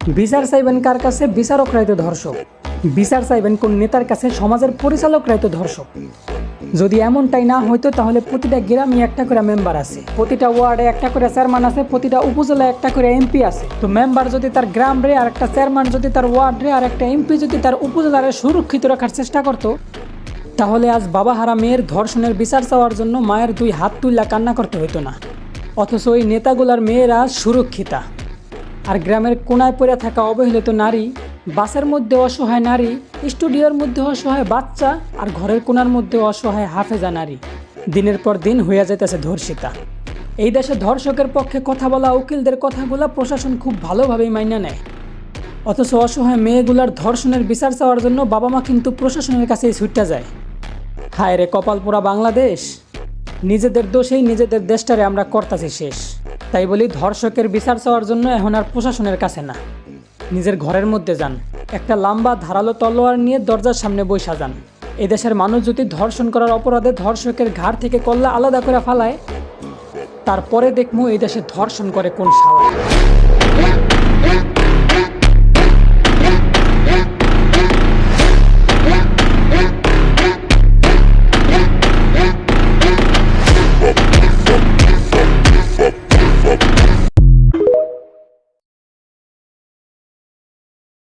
বিচার চাইবেন কার কাছে? বিচারকরাই তো ধর্ষক। বিচার চাইবেন কোন নেতার কাছে? সমাজের পরিচালকরাই তো ধর্ষক। যদি এমনটাই না হইতো তাহলে প্রতিটা গ্রামে একটা করে মেম্বার আছে, প্রতিটা ওয়ার্ডে একটা করে চেয়ারম্যান আছে, প্রতিটা উপজেলায় একটা করে এমপি আছে। তো মেম্বার যদি তার গ্রাম রে, আর একটা চেয়ারম্যান যদি তার ওয়ার্ড রে, আর একটা এমপি যদি তার উপজেলারে সুরক্ষিত রাখার চেষ্টা করত, তাহলে আজ বাবাহারা মেয়ের ধর্ষণের বিচার চাওয়ার জন্য মায়ের দুই হাত তুল্লা কান্না করতে হইতো না। অথচ ওই নেতাগুলার মেয়েরা সুরক্ষিতা। আর গ্রামের কোনায় পড়ে থাকা অবহেলিত নারী, বাসের মধ্যে অসহায় নারী, স্টুডিওর মধ্যে অসহায় বাচ্চা, আর ঘরের কোনার মধ্যে অসহায় হাফেজা নারী দিনের পর দিন হইয়া যাইতেছে ধর্ষিতা। এই দেশে ধর্ষকের পক্ষে কথা বলা উকিলদের কথাগুলা প্রশাসন খুব ভালোভাবেই মাইনা নেয়। অথচ অসহায় মেয়েগুলার ধর্ষণের বিচার চাওয়ার জন্য বাবা মা কিন্তু প্রশাসনের কাছেই ছুটতে যায়। হায় রে কপাল পোড়া বাংলাদেশ, নিজেদের দোষেই নিজেদের দেশটারে আমরা করতাছি শেষ। তাই বলি, ধর্ষকের বিচার চাওয়ার জন্য এখন আর প্রশাসনের কাছে না, নিজের ঘরের মধ্যে যান, একটা লম্বা ধারালো তলোয়ার নিয়ে দরজার সামনে বইসা যান। এই দেশের মানুষ যদি ধর্ষণ করার অপরাধে ধর্ষকের ঘাড় থেকে কল্লা আলাদা করে ফালায়, তারপরে দেখবো এই দেশে ধর্ষণ করে কোন শালা।